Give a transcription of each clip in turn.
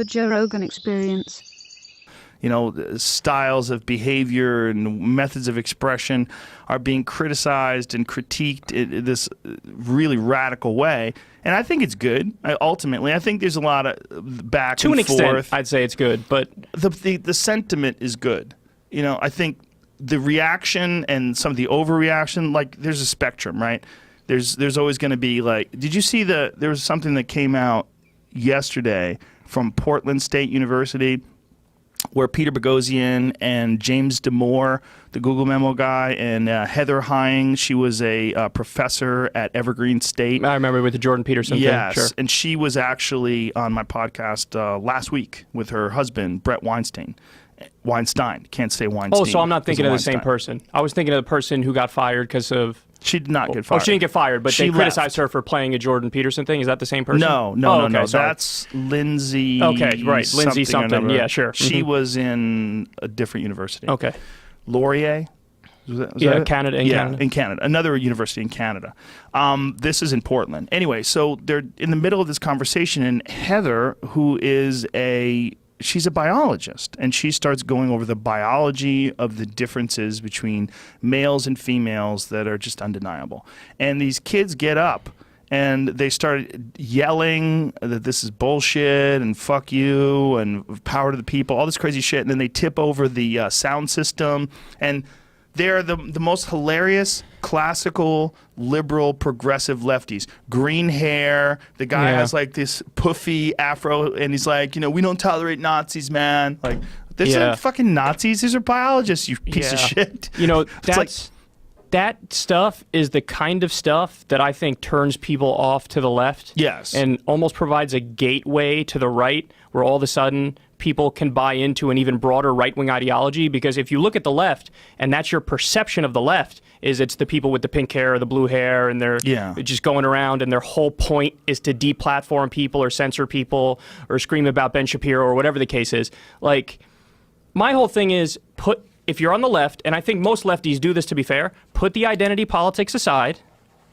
The Joe Rogan Experience. Styles of behavior and methods of expression are being criticized and critiqued in this really radical way. And I think it's good. Ultimately, I think there's a lot of back and forth. To an extent, I'd say it's good, but the sentiment is good. I think the reaction and some of the overreaction, like there's a spectrum, right? There's always going to be did you see there was something that came out yesterday from Portland State University where Peter Boghossian and James Damore, the Google Memo guy, and Heather Heying, she was a professor at Evergreen State. I remember with the Jordan Peterson thing. Yes, Sure. And she was actually on my podcast last week with her husband, Brett Weinstein. Can't say Weinstein. Oh, so I'm not thinking of the same person. I was thinking of the person who got fired because of... She did not get fired. Oh, she didn't get fired, but they criticized her for playing a Jordan Peterson thing. Is that the same person? No. That's Lindsay. Okay, right. Lindsay something. Yeah, sure. She was in a different university. Okay. Laurier. Canada. In Canada. Another university in Canada. This is in Portland. Anyway, so they're in the middle of this conversation, and Heather, who is she's a biologist, and she starts going over the biology of the differences between males and females that are just undeniable. And these kids get up and they start yelling that this is bullshit and fuck you and power to the people, all this crazy shit. And then they tip over the sound system, and they're the most hilarious, classical, liberal, progressive lefties. Green hair. The guy has this puffy afro, and he's like, we don't tolerate Nazis, man. Like, these are fucking Nazis. These are biologists, you piece of shit. That stuff is the kind of stuff that I think turns people off to the left. Yes. And almost provides a gateway to the right, where all of a sudden people can buy into an even broader right-wing ideology. Because if you look at the left, and that's your perception of the left, is it's the people with the pink hair or the blue hair, and they're just going around, and their whole point is to deplatform people or censor people or scream about Ben Shapiro or whatever the case is. My whole thing is if you're on the left, and I think most lefties do this, to be fair, put the identity politics aside,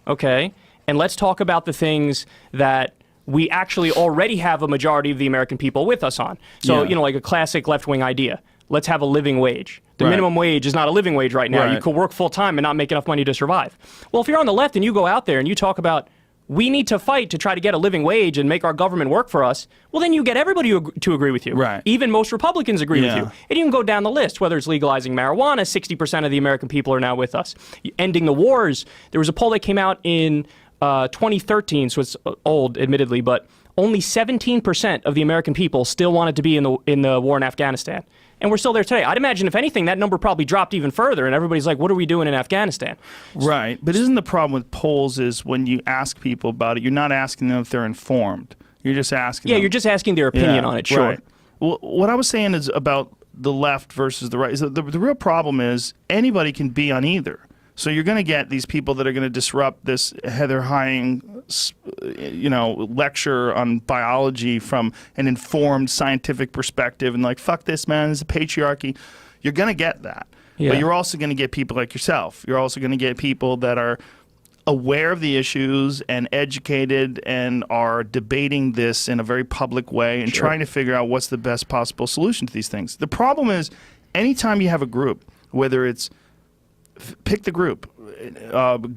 okay, and let's talk about the things that we actually already have a majority of the American people with us on. So, like a classic left-wing idea. Let's have a living wage. The minimum wage is not a living wage right now. You could work full-time and not make enough money to survive. Well, if you're on the left and you go out there and you talk about, we need to fight to try to get a living wage and make our government work for us, well, then you get everybody to agree with you. Right. Even most Republicans agree with you. And you can go down the list, whether it's legalizing marijuana, 60% of the American people are now with us. Ending the wars. There was a poll that came out in 2013, so it's old, admittedly, but only 17% of the American people still wanted to be in the war in Afghanistan. And we're still there today. I'd imagine, if anything, that number probably dropped even further, and everybody's like, what are we doing in Afghanistan? Right. But isn't the problem with polls is when you ask people about it, you're not asking them if they're informed. You're just asking them. You're just asking their opinion on it, sure. Right. Well, what I was saying is about the left versus the right. Is that the real problem is anybody can be on either. So you're going to get these people that are going to disrupt this Heather Heying, lecture on biology from an informed scientific perspective, and like, fuck this, man, this is a patriarchy. You're going to get that. Yeah. But you're also going to get people like yourself. You're also going to get people that are aware of the issues and educated and are debating this in a very public way and trying to figure out what's the best possible solution to these things. The problem is, anytime you have a group, whether it's pick the group,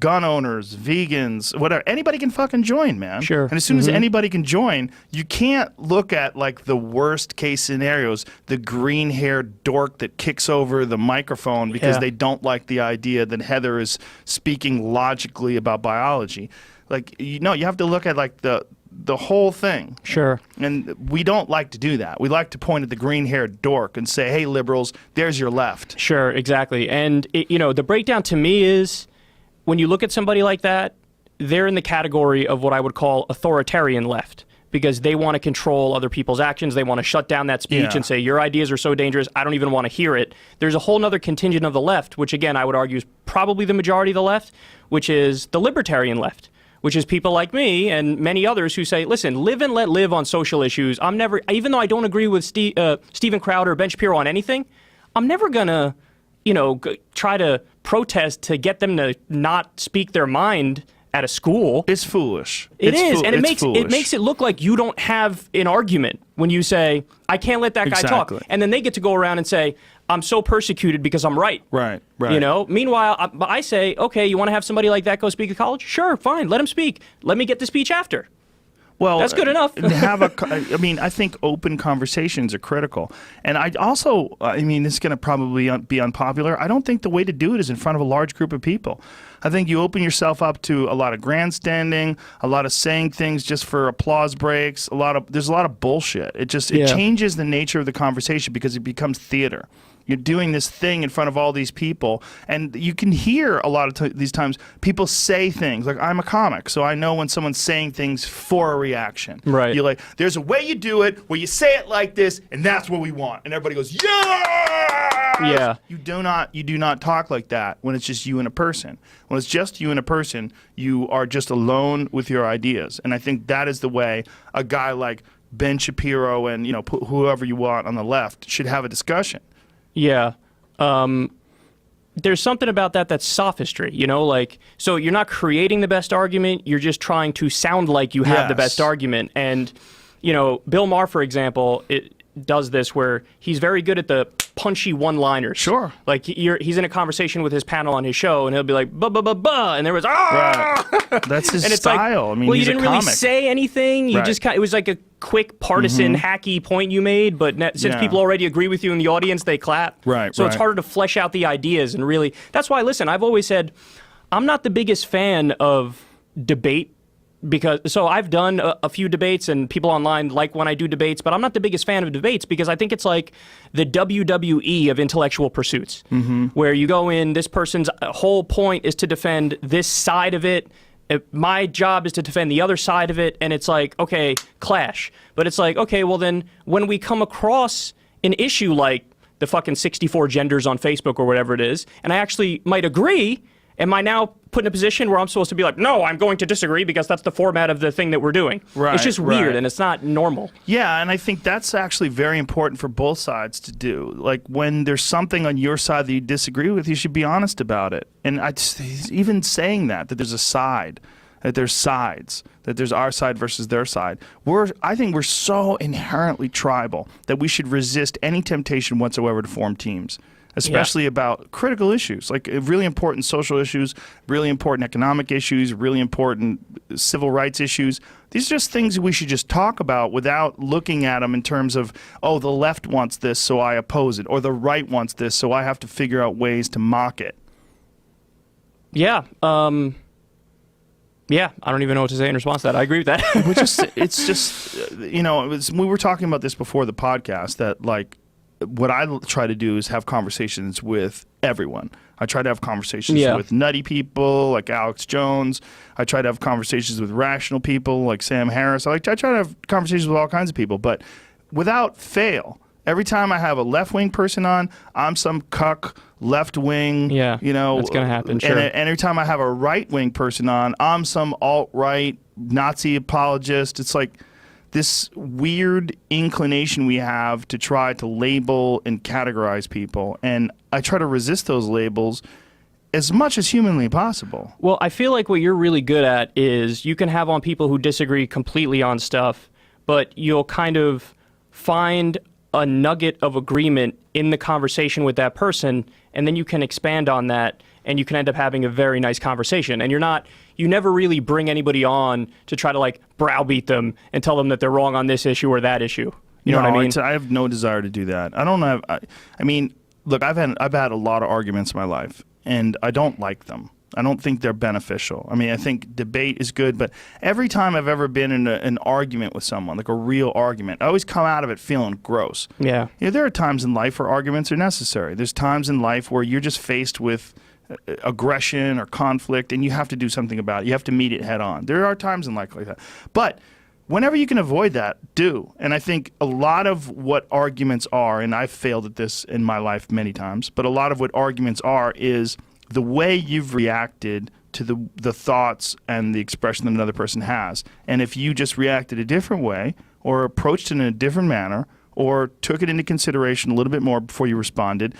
gun owners, vegans, whatever, anybody can fucking join, man. Sure. And as soon as anybody can join, you can't look at the worst case scenarios, the green haired dork that kicks over the microphone because they don't like the idea that Heather is speaking logically about biology. You have to look at the whole thing. Sure. And we don't like to do that. We like to point at the green-haired dork and say, hey, liberals, there's your left. Sure, exactly. And, the breakdown to me is, when you look at somebody like that, they're in the category of what I would call authoritarian left, because they want to control other people's actions. They want to shut down that speech and say, your ideas are so dangerous, I don't even want to hear it. There's a whole other contingent of the left, which, again, I would argue is probably the majority of the left, which is the libertarian left, which is people like me and many others who say, listen, live and let live on social issues. Even though I don't agree with Steven Crowder or Ben Shapiro on anything, I'm never going to, try to protest to get them to not speak their mind at a school. It's foolish. It It's is, and it foolish. makes it look like you don't have an argument when you say, I can't let that guy talk. Exactly. And then they get to go around and say, I'm so persecuted because I'm right. Right. You know? Meanwhile, I say, okay, you want to have somebody like that go speak at college? Sure, fine, let him speak. Let me get the speech after. Well, that's good enough. I think open conversations are critical. And I also, this is going to probably be unpopular. I don't think the way to do it is in front of a large group of people. I think you open yourself up to a lot of grandstanding, a lot of saying things just for applause breaks. There's a lot of bullshit. It changes the nature of the conversation because it becomes theater. You're doing this thing in front of all these people, and you can hear a lot of these times people say things like, I'm a comic, so I know when someone's saying things for a reaction. Right. You're like, there's a way you do it where you say it like this, and that's what we want. And everybody goes, yeah! Yeah. You do not talk like that when it's just you and a person. When it's just you and a person, you are just alone with your ideas. And I think that is the way a guy like Ben Shapiro and whoever you want on the left should have a discussion. Yeah. There's something about that's sophistry, so you're not creating the best argument, you're just trying to sound like you have the best argument. And, Bill Maher, for example, does this where he's very good at the punchy one-liners. Sure. Like he's in a conversation with his panel on his show, and he'll be like, "Ba-ba-ba-ba," and there was, "Ah!" Right. That's his and it's style. Like, well, you didn't really say anything. You right. just it was like a quick partisan, hacky point you made, but since people already agree with you in the audience, they clap. Right. So it's harder to flesh out the ideas and really. That's why, listen, I've always said, I'm not the biggest fan of debate. So I've done a few debates, and people online like when I do debates, but I'm not the biggest fan of debates because I think it's like the WWE of intellectual pursuits, where you go in, this person's whole point is to defend this side of it, my job is to defend the other side of it, and it's like, okay, clash. But it's like, okay, well then, when we come across an issue like the fucking 64 genders on Facebook or whatever it is, and I actually might agree, am I now put in a position where I'm supposed to be like, no, I'm going to disagree because that's the format of the thing that we're doing? Right, it's just weird, and it's not normal. Yeah, and I think that's actually very important for both sides to do. Like, when there's something on your side that you disagree with, you should be honest about it. And even saying that there's a side, that there's sides, that there's our side versus their side. I think we're so inherently tribal that we should resist any temptation whatsoever to form teams. Especially about critical issues, like really important social issues, really important economic issues, really important civil rights issues. These are just things we should just talk about without looking at them in terms of, oh, the left wants this, so I oppose it, or the right wants this, so I have to figure out ways to mock it. Yeah. Yeah, I don't even know what to say in response to that. I agree with that. It's just, we were talking about this before the podcast, that like, what I try to do is have conversations with everyone. I try to have conversations with nutty people like Alex Jones. I try to have conversations with rational people like Sam Harris. I try to have conversations with all kinds of people, but without fail, every time I have a left-wing person on, I'm some cuck left-wing. Yeah, that's going to happen, sure. And every time I have a right-wing person on, I'm some alt-right Nazi apologist. It's like this weird inclination we have to try to label and categorize people. And I try to resist those labels as much as humanly possible. Well, I feel like what you're really good at is you can have on people who disagree completely on stuff, but you'll kind of find a nugget of agreement in the conversation with that person, and then you can expand on that, and you can end up having a very nice conversation. And you never really bring anybody on to try to like browbeat them and tell them that they're wrong on this issue or that issue. You know what I mean? I have no desire to do that. I don't have. Look, I've had a lot of arguments in my life, and I don't like them. I don't think they're beneficial. I think debate is good, but every time I've ever been in an argument with someone, like a real argument, I always come out of it feeling gross. Yeah. There are times in life where arguments are necessary. There's times in life where you're just faced with aggression or conflict, and you have to do something about it. You have to meet it head on. There are times in life like that. But whenever you can avoid that, do. And I think a lot of what arguments are, and I've failed at this in my life many times, but a lot of what arguments are is the way you've reacted to the thoughts and the expression that another person has. And if you just reacted a different way, or approached it in a different manner, or took it into consideration a little bit more before you responded,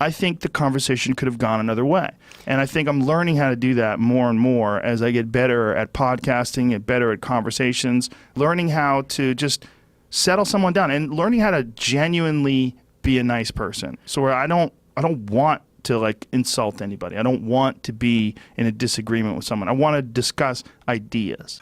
I think the conversation could have gone another way. And I think I'm learning how to do that more and more as I get better at podcasting, get better at conversations, learning how to just settle someone down and learning how to genuinely be a nice person. So where I don't want to like insult anybody. I don't want to be in a disagreement with someone. I want to discuss ideas.